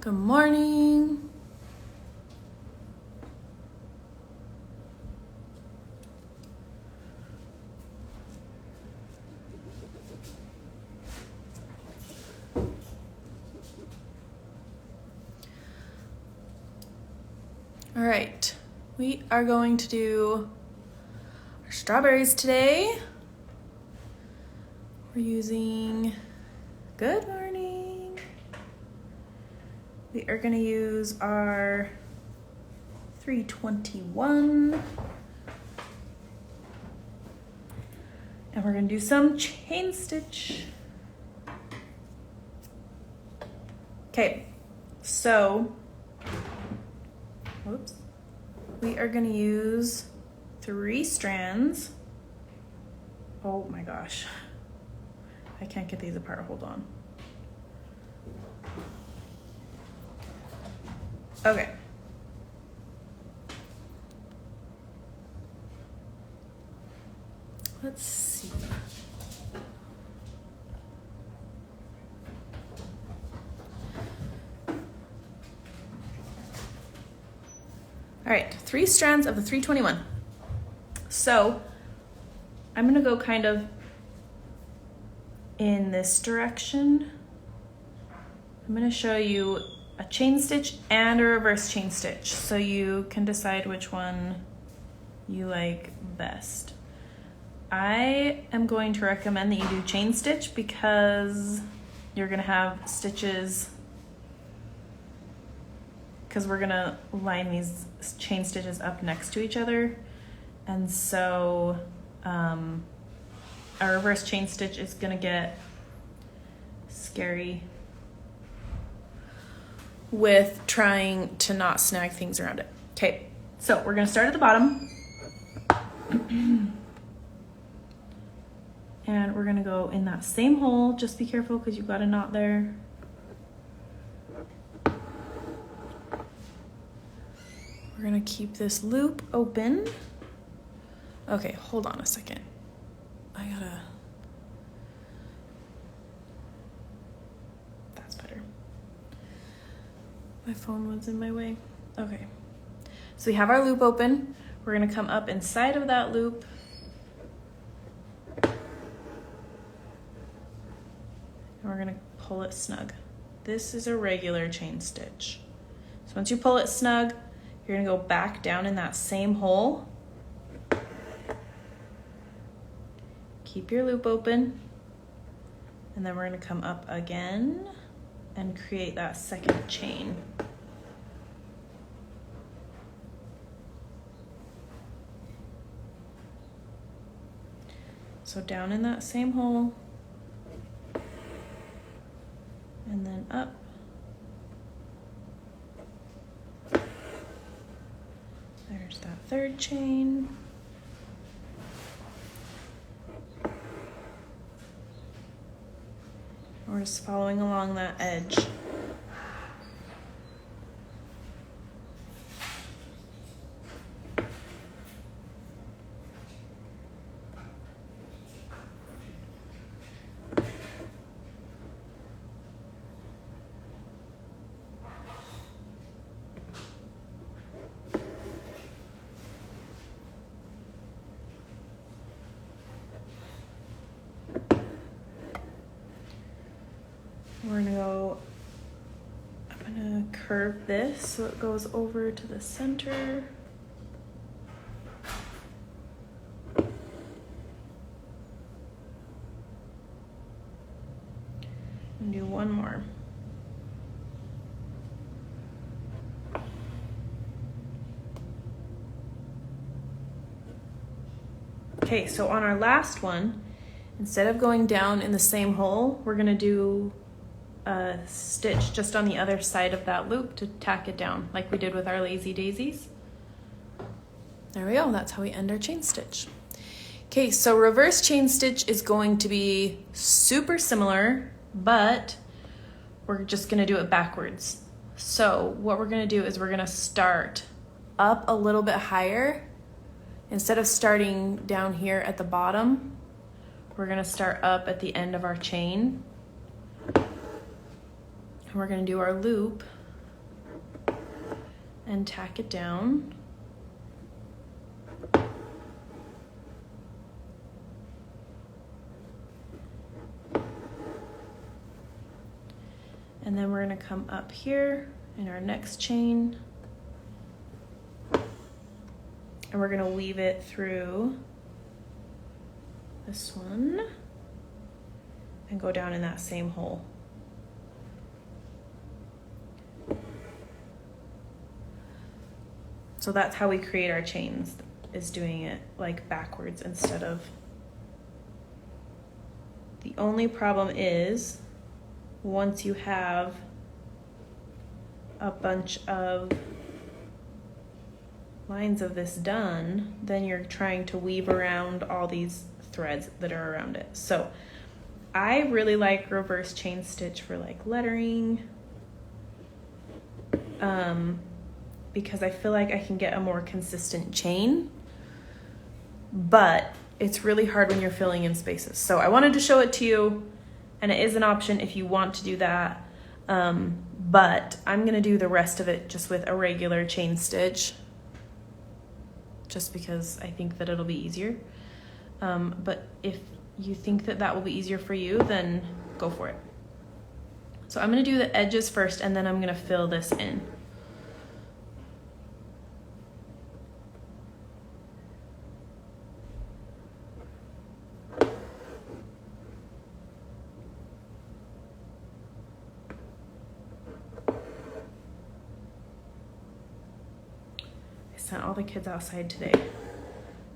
Good morning. All right, we are going to do our strawberries today. We're using, good morning. We are gonna use our 321. And we're gonna do some chain stitch. Okay, so, whoops. We are gonna use 3 strands. Oh my gosh. I can't get these apart, hold on. Okay. Let's see. All right, 3 strands of the 321. So I'm gonna go kind of in this direction. I'm gonna show you a chain stitch and a reverse chain stitch so you can decide which one you like best. I am going to recommend that you do chain stitch because you're gonna have stitches, because we're gonna line these chain stitches up next to each other. And so a reverse chain stitch is gonna get scary with trying to not snag things around it. Okay, so we're gonna start at the bottom. And we're gonna go in that same hole. Just be careful because you've got a knot there. We're gonna keep this loop open. Okay, hold on a second. That's better. My phone was in my way. Okay, so we have our loop open. We're gonna come up inside of that loop. And we're gonna pull it snug. This is a regular chain stitch. So once you pull it snug, you're gonna go back down in that same hole. Keep your loop open. And then we're gonna come up again and create that second chain. So down in that same hole, and then up. There's that third chain. We're just following along that edge. We're I'm gonna curve this so it goes over to the center. And do one more. Okay, so on our last one, instead of going down in the same hole, we're gonna do a stitch just on the other side of that loop to tack it down like we did with our lazy daisies. There we go, that's how we end our chain stitch. Okay, so reverse chain stitch is going to be super similar, but we're just gonna do it backwards. So what we're gonna do is we're gonna start up a little bit higher. Instead of starting down here at the bottom, we're gonna start up at the end of our chain. And we're gonna do our loop and tack it down. And then we're gonna come up here in our next chain and we're gonna weave it through this one and go down in that same hole. So that's how we create our chains, is doing it like backwards instead of. The only problem is once you have a bunch of lines of this done, then you're trying to weave around all these threads that are around it. So I really like reverse chain stitch for like lettering, because I feel like I can get a more consistent chain, but it's really hard when you're filling in spaces. So I wanted to show it to you, and it is an option if you want to do that. But I'm gonna do the rest of it just with a regular chain stitch, just because I think that it'll be easier. But if you think that that will be easier for you, then go for it. So I'm gonna do the edges first, and then I'm gonna fill this in. Sent all the kids outside today,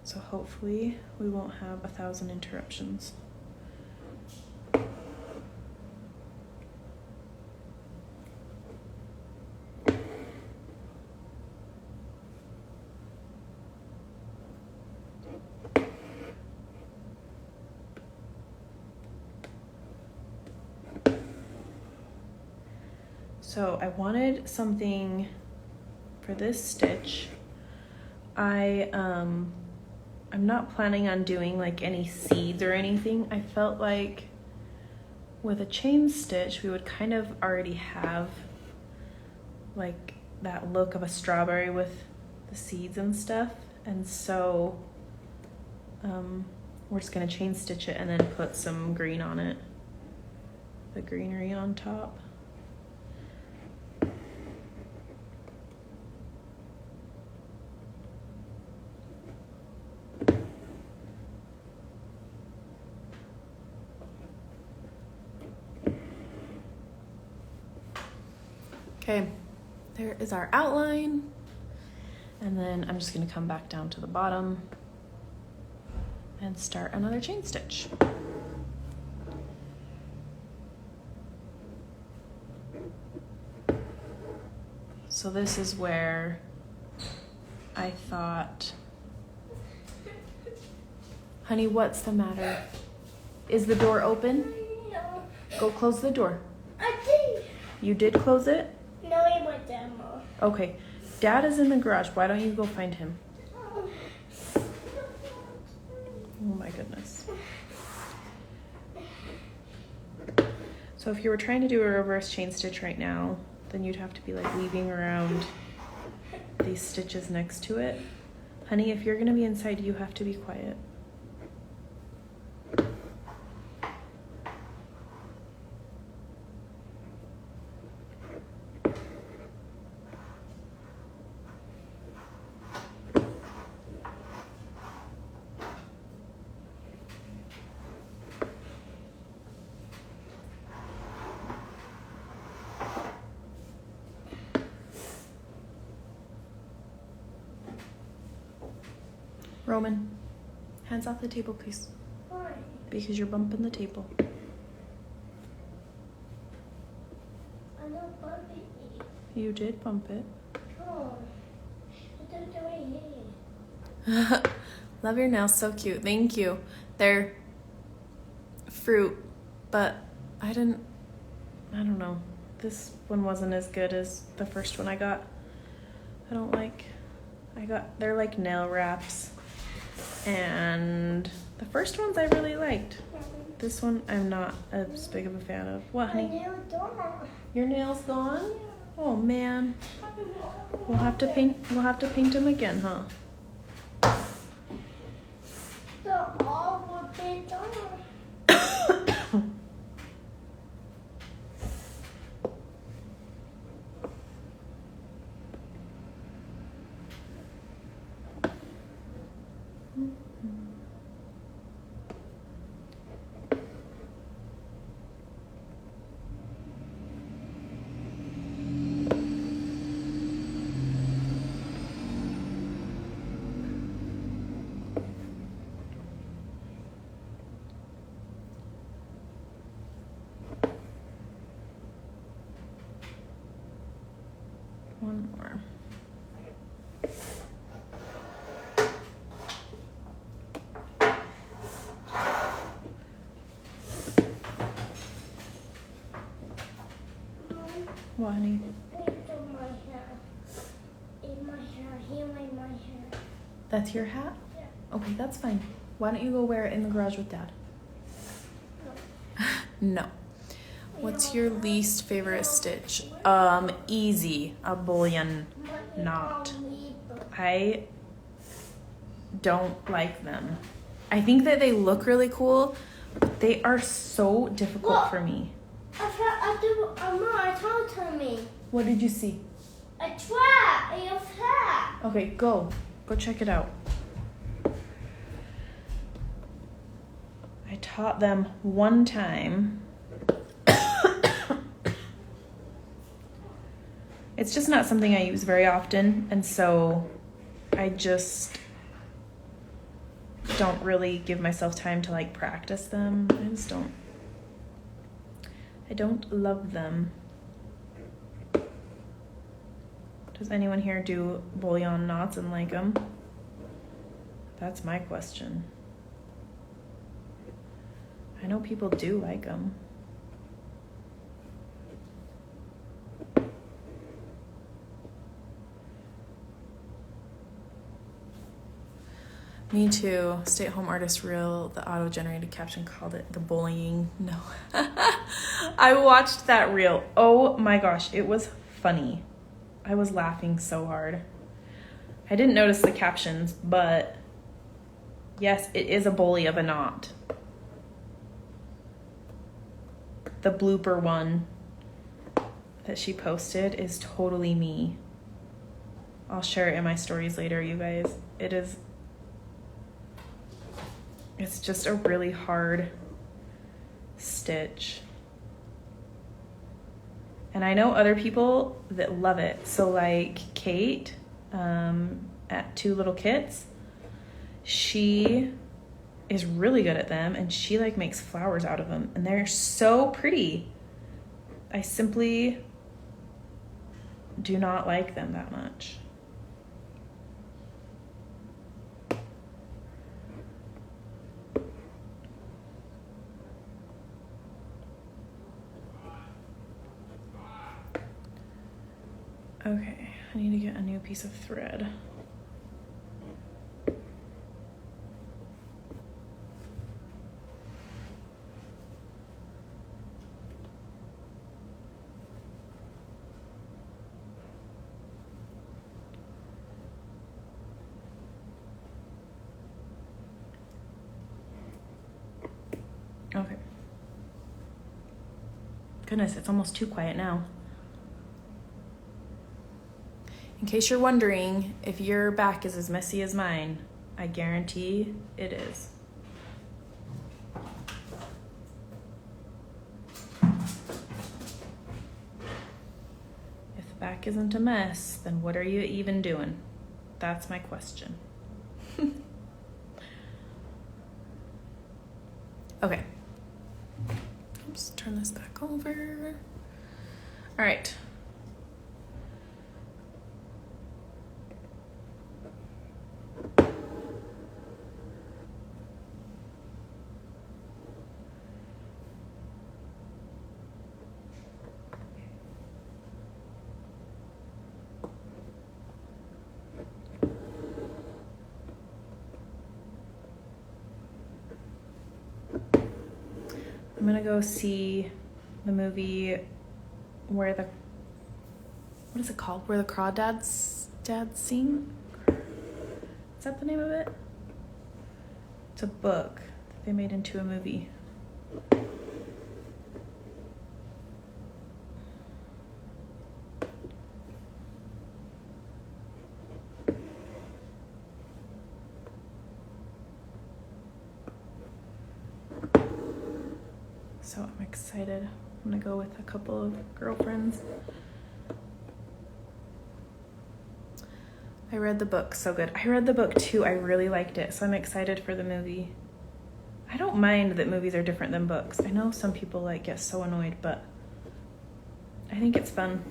so hopefully we won't have 1,000 interruptions. I So I wanted something for this stitch. I'm not planning on doing like any seeds or anything. I felt like with a chain stitch we would kind of already have like that look of a strawberry with the seeds and stuff, and so we're just gonna chain stitch it and then put some green on it, the greenery on top. Okay, there is our outline, and then I'm just gonna come back down to the bottom and start another chain stitch. So this is where I thought, honey, what's the matter? Is the door open? No. Go close the door. I did. You did close it? No, it went down more. Okay, Dad is in the garage. Why don't you go find him? Oh my goodness. So if you were trying to do a reverse chain stitch right now, then you'd have to be like weaving around these stitches next to it. Honey, if you're gonna be inside, you have to be quiet. Roman, hands off the table, please. Why? Because you're bumping the table. I don't bump it. You did bump it. Oh, I don't do it. Love your nails, so cute. Thank you. They're fruit, but I don't know. This one wasn't as good as the first one I got. They're like nail wraps. And the first ones I really liked. This one I'm not as big of a fan of. What, My honey? nail gone. Your nail's gone? Oh man. We'll have to paint him again, huh? So all will be done. One more. What, honey? Wait till my hair. In my hair. Here in my hair. That's your hat? Yeah. Okay, that's fine. Why don't you go wear it in the garage with Dad? No. What's your least favorite stitch? Easy. A bullion knot. I don't like them. I think that they look really cool, but they are so difficult for me. I told to me. What did you see? A trap. A trap. Okay, go. Go check it out. I taught them one time. It's just not something I use very often, and so I just don't really give myself time to like practice them. I don't love them. Does anyone here do bullion knots and like them? That's my question. I know people do like them. Me too. Stay-at-home artist reel, the auto-generated caption called it the bullying. No. I watched that reel. Oh my gosh, it was funny. I was laughing so hard. I didn't notice the captions, but yes, it is a bully of a knot. The blooper one that she posted is totally me. I'll share it in my stories later, you guys. It's just a really hard stitch. And I know other people that love it. So like Kate at Two Little Kits, she is really good at them, and she like makes flowers out of them, and they're so pretty. I simply do not like them that much. Okay, I need to get a new piece of thread. Okay. Goodness, it's almost too quiet now. In case you're wondering if your back is as messy as mine, I guarantee it is. If the back isn't a mess, then what are you even doing? That's my question. Okay. Oops, turn this back over. All right. I'm gonna go see the movie where the what is it called? Where the Crawdads sing? Is that the name of it? It's a book that they made into a movie. So I'm excited. I'm gonna go with a couple of girlfriends. I read the book, so good. I read the book too, I really liked it, so I'm excited for the movie. I don't mind that movies are different than books. I know some people like get so annoyed, but I think it's fun.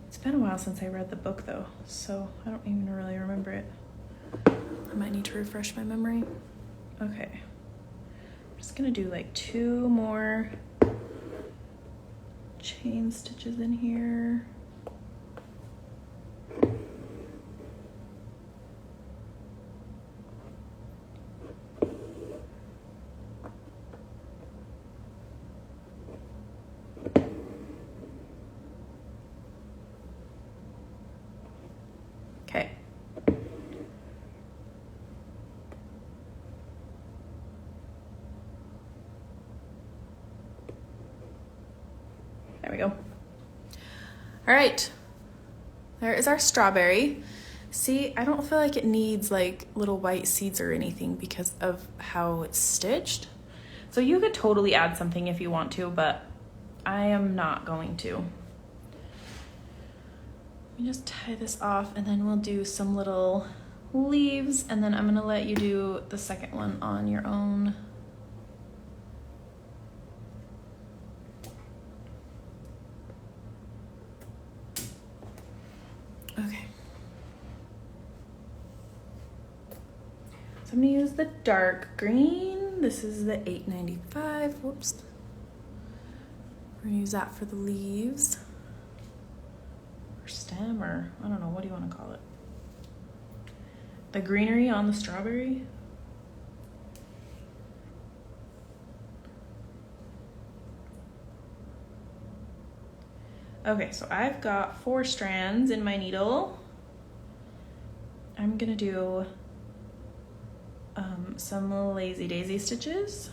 It's been a while since I read the book though, so I don't even really remember it. I might need to refresh my memory. Okay. I'm just gonna do like 2 more chain stitches in here. Okay. There we go. All right, there is our strawberry. See, I don't feel like it needs like little white seeds or anything because of how it's stitched. So you could totally add something if you want to, but I am not going to. Let me just tie this off and then we'll do some little leaves and then I'm gonna let you do the second one on your own. Okay. So I'm gonna use the dark green. This is the $8.95. Whoops. We're gonna use that for the leaves. Or stem, or I don't know, what do you want to call it? The greenery on the strawberry. Okay, so I've got 4 strands in my needle. I'm gonna do some lazy daisy stitches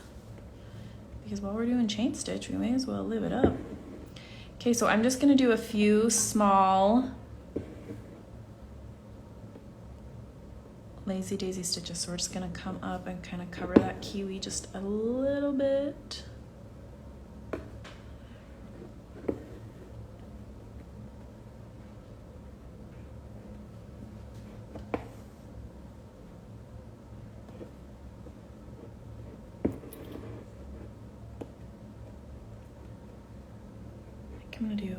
because while we're doing chain stitch, we may as well live it up. Okay, so I'm just gonna do a few small lazy daisy stitches. So we're just gonna come up and kind of cover that kiwi just a little bit. I'm gonna do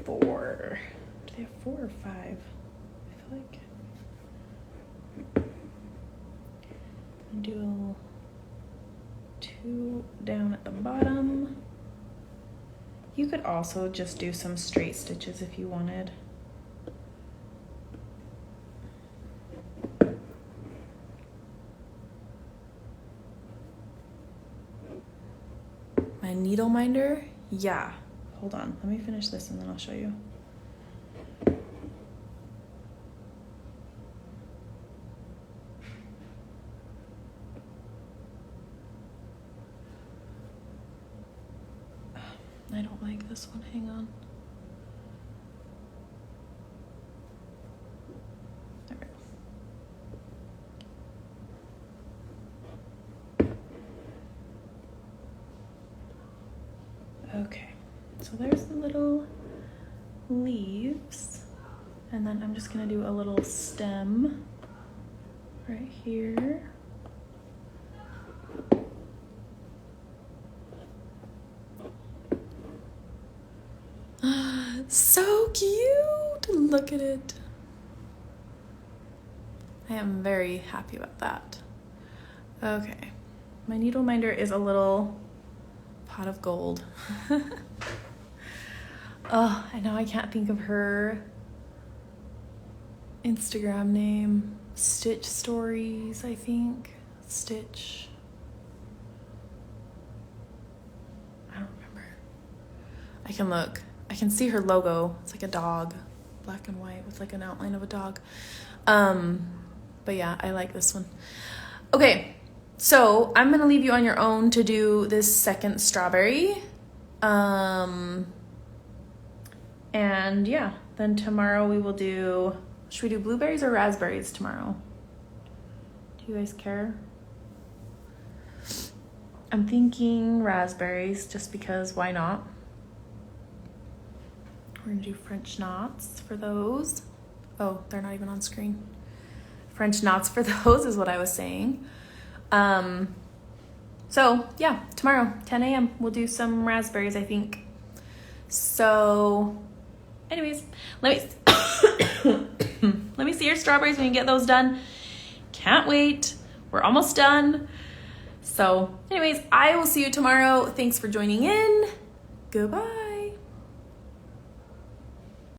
4. Do they have 4 or 5? I feel like I'm gonna do 2 down at the bottom. You could also just do some straight stitches if you wanted. My needle minder, yeah. Hold on, let me finish this and then I'll show you. I don't like this one, hang on. There we go. Okay. So there's the little leaves, and then I'm just gonna do a little stem right here. So cute! Look at it. I am very happy about that. Okay, my needle minder is a little pot of gold. Oh, I know I can't think of her Instagram name. Stitch Stories, I think. Stitch. I can look. I can see her logo. It's like a dog, black and white with like an outline of a dog. But yeah, I like this one. Okay, so I'm gonna leave you on your own to do this second strawberry. And yeah, then tomorrow we will do, should we do blueberries or raspberries tomorrow? Do you guys care? I'm thinking raspberries just because why not? We're gonna do French knots for those. Oh, they're not even on screen. French knots for those is what I was saying. So yeah, tomorrow, 10 a.m. we'll do some raspberries, I think. So anyways, let me see your strawberries when you get those done. Can't wait. We're almost done. So anyways, I will see you tomorrow. Thanks for joining in. Goodbye.